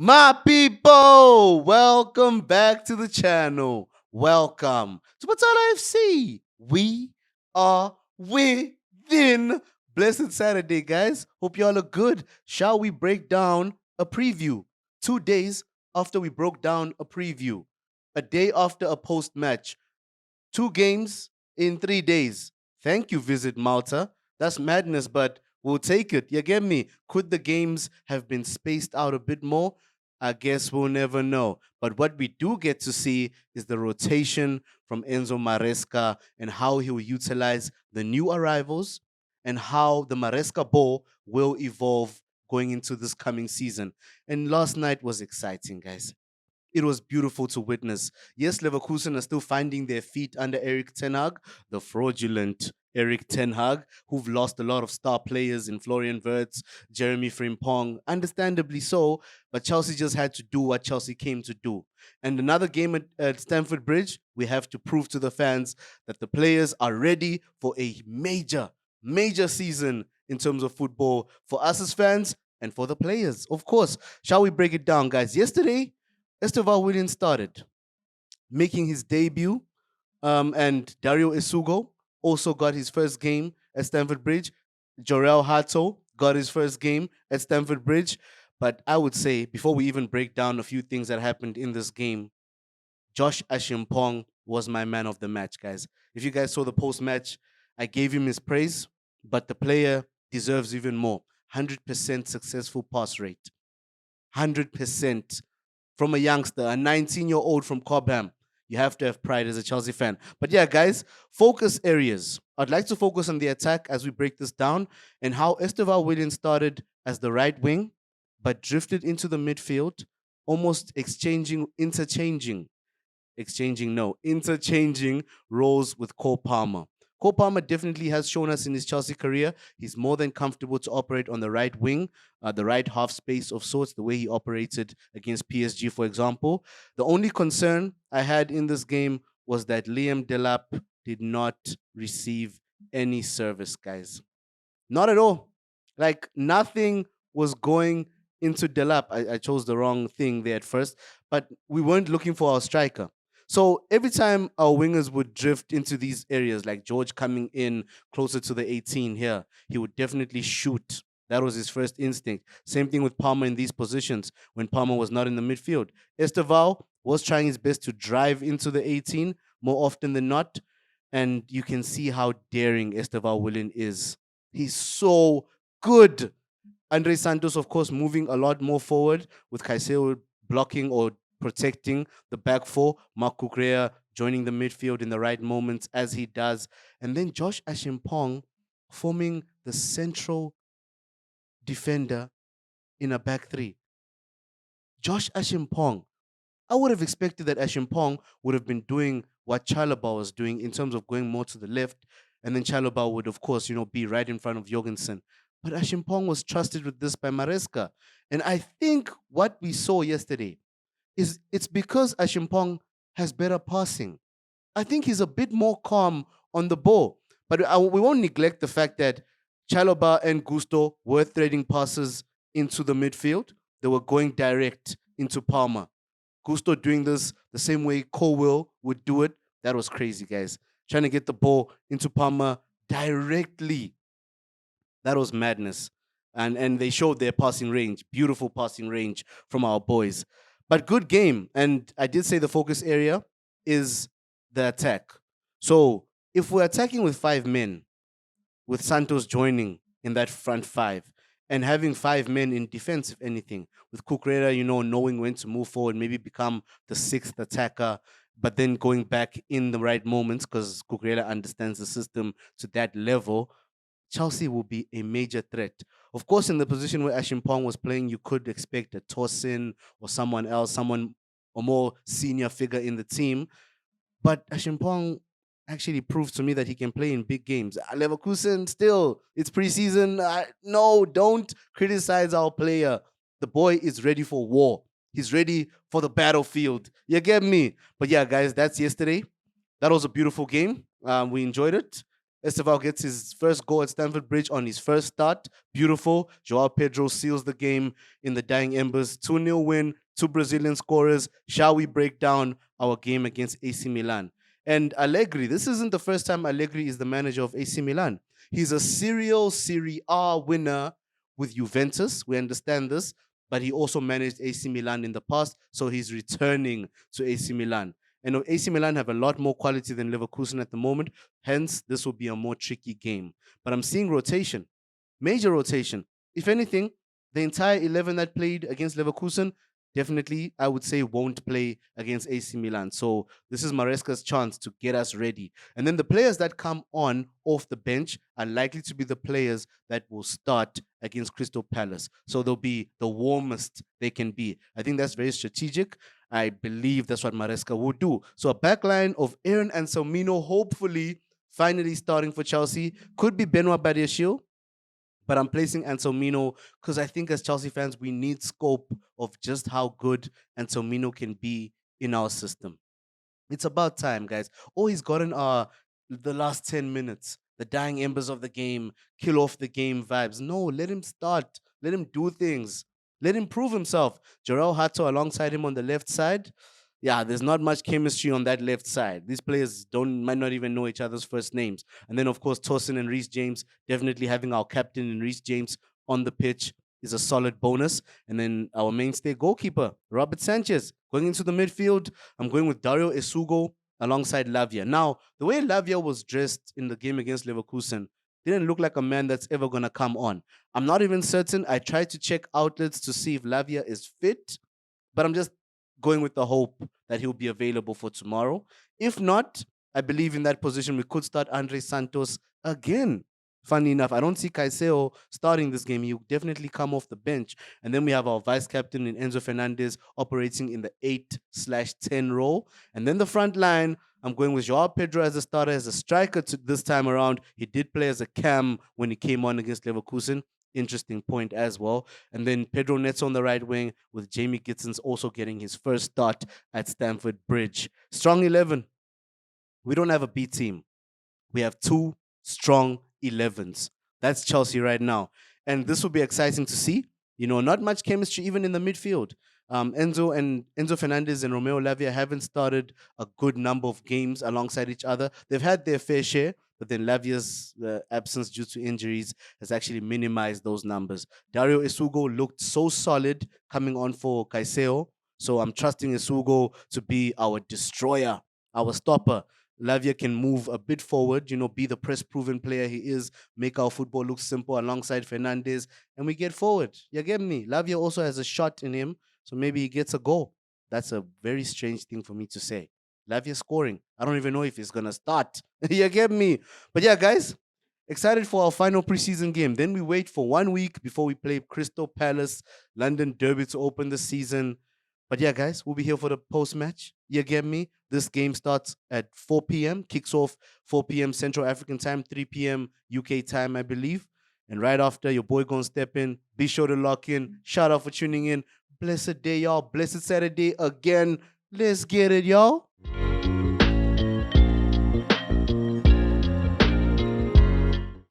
My people, welcome back to the channel. Welcome to Batala FC. We are within. Blessed Saturday, guys. Hope y'all are good. Shall we break down a preview? 2 days after we broke down a preview, a day after a post match, 2 games in 3 days. Thank you, Visit Malta. That's madness, but we'll take it. You get me? Could the games have been spaced out a bit more? I guess we'll never know. But what we do get to see is the rotation from Enzo Maresca and how he will utilize the new arrivals and how the Maresca ball will evolve going into this coming season. And last night was exciting, guys. It was beautiful to witness. Yes, Leverkusen are still finding their feet under Eric Ten Hag, the fraudulent Eric Ten Hag, who've lost a lot of star players in Florian Wirtz, Jeremy Frimpong, understandably so, but Chelsea just had to do what Chelsea came to do. And another game at Stamford Bridge, we have to prove to the fans that the players are ready for a major season in terms of football for us as fans and for the players. Of course, shall we break it down, guys? Yesterday, Esteval Williams started, making his debut, and Dario Isugo also got his first game at Stamford Bridge. Jorel Hato got his first game at Stamford Bridge. But I would say, before we even break down a few things that happened in this game, Josh Ashimpong was my man of the match, guys. If you guys saw the post match, I gave him his praise, but the player deserves even more. 100% successful pass rate. 100% from a youngster, a 19-year-old from Cobham. You have to have pride as a Chelsea fan. But yeah, guys, focus areas. I'd like to focus on the attack as we break this down and how Esteval Williams started as the right wing, but drifted into the midfield, almost interchanging roles with Cole Palmer. Cole Palmer definitely has shown us in his Chelsea career he's more than comfortable to operate on the right wing, the right half space of sorts, the way he operated against PSG, for example. The only concern I had in this game was that Liam Delap did not receive any service, guys. Not at all. Like nothing was going into Delap. I chose the wrong thing there at first, but we weren't looking for our striker. So every time our wingers would drift into these areas, like George coming in closer to the 18 here, he would definitely shoot. That was his first instinct. Same thing with Palmer in these positions when Palmer was not in the midfield. Esteval was trying his best to drive into the 18 more often than not. And you can see how daring Esteval Willian is. He's so good. Andre Santos, of course, moving a lot more forward with Caicedo blocking or protecting the back four. Mark Cucurella joining the midfield in the right moments as he does. And then Josh Ashimpong forming the central defender in a back three. Josh Ashimpong. I would have expected that Ashimpong would have been doing what Chalobah was doing in terms of going more to the left. And then Chalobah would, of course, be right in front of Jorgensen. But Ashimpong was trusted with this by Maresca. And I think what we saw yesterday is it's because Ashimpong has better passing. I think he's a bit more calm on the ball. But we won't neglect the fact that Chalobah and Gusto were threading passes into the midfield. They were going direct into Palmer. Gusto doing this the same way Colwell would do it. That was crazy, guys. Trying to get the ball into Palmer directly. That was madness. And they showed their passing range, beautiful passing range from our boys. But good game. And I did say the focus area is the attack. So if we're attacking with 5 men, with Santos joining in that front five and having 5 men in defense, if anything, with Cucurella, knowing when to move forward, maybe become the sixth attacker, but then going back in the right moments because Cucurella understands the system to that level. Chelsea will be a major threat. Of course, in the position where Ashimpong was playing, you could expect a Tosin or someone else, someone a more senior figure in the team. But Ashimpong actually proved to me that he can play in big games. Leverkusen, still, it's preseason. No, don't criticize our player. The boy is ready for war. He's ready for the battlefield. You get me? But yeah, guys, that's yesterday. That was a beautiful game. We enjoyed it. Estevao gets his first goal at Stamford Bridge on his first start. Beautiful. Joao Pedro seals the game in the dying embers. 2-0 win, two Brazilian scorers. Shall we break down our game against AC Milan? And Allegri, this isn't the first time Allegri is the manager of AC Milan. He's a serial Serie A winner with Juventus. We understand this. But he also managed AC Milan in the past, so he's returning to AC Milan. And AC Milan have a lot more quality than Leverkusen at the moment. Hence, this will be a more tricky game. But I'm seeing rotation, major rotation. If anything, the entire 11 that played against Leverkusen definitely, I would say, won't play against AC Milan. So this is Maresca's chance to get us ready. And then the players that come on off the bench are likely to be the players that will start against Crystal Palace. So they'll be the warmest they can be. I think that's very strategic. I believe that's what Maresca will do. So a backline of Aaron and Salmino, hopefully, finally starting for Chelsea. Could be Benoit Badiashile, but I'm placing Anselmino because I think as Chelsea fans, we need scope of just how good Anselmino can be in our system. It's about time, guys. All he's gotten are the last 10 minutes, the dying embers of the game, kill off the game vibes. No, let him start. Let him do things. Let him prove himself. Jarrell Hato alongside him on the left side. Yeah, there's not much chemistry on that left side. These players might not even know each other's first names. And then, of course, Tosin and Reece James, definitely having our captain and Reece James on the pitch is a solid bonus. And then our mainstay goalkeeper, Robert Sanchez, going into the midfield. I'm going with Dario Esugo alongside Lavia. Now, the way Lavia was dressed in the game against Leverkusen didn't look like a man that's ever going to come on. I'm not even certain. I tried to check outlets to see if Lavia is fit, but I'm just going with the hope that he'll be available for tomorrow. If not, I believe in that position we could start Andre Santos again. Funny enough, I don't see Caicedo starting this game. He'll definitely come off the bench. And then we have our vice captain in Enzo Fernandez operating in the 8/10 role. And then the front line, I'm going with Joao Pedro as a starter, as a striker this time around. He did play as a cam when he came on against Leverkusen. Interesting point as well. And then Pedro Neto on the right wing with Jamie Gitsons also getting his first start at Stamford Bridge. Strong 11. We don't have a B team. We have two strong 11s. That's Chelsea right now. And this will be exciting to see. Not much chemistry even in the midfield. Enzo Fernandez and Romeo Lavia haven't started a good number of games alongside each other. They've had their fair share, but then Lavia's absence due to injuries has actually minimized those numbers. Dario Isugo looked so solid coming on for Caicedo, so I'm trusting Isugo to be our destroyer, our stopper. Lavia can move a bit forward, be the press-proven player he is, make our football look simple alongside Fernandez, and we get forward. You get me? Lavia also has a shot in him, so maybe he gets a goal. That's a very strange thing for me to say. Lavia scoring. I don't even know if he's going to start. You get me? But yeah, guys, excited for our final preseason game. Then we wait for 1 week before we play Crystal Palace, London Derby to open the season. But yeah, guys, we'll be here for the post-match. You get me? This game starts at 4 p.m., kicks off 4 p.m. Central African time, 3 p.m. UK time, I believe. And right after, your boy gonna step in. Be sure to lock in. Shout out for tuning in. Blessed day, y'all. Blessed Saturday again. Let's get it, y'all.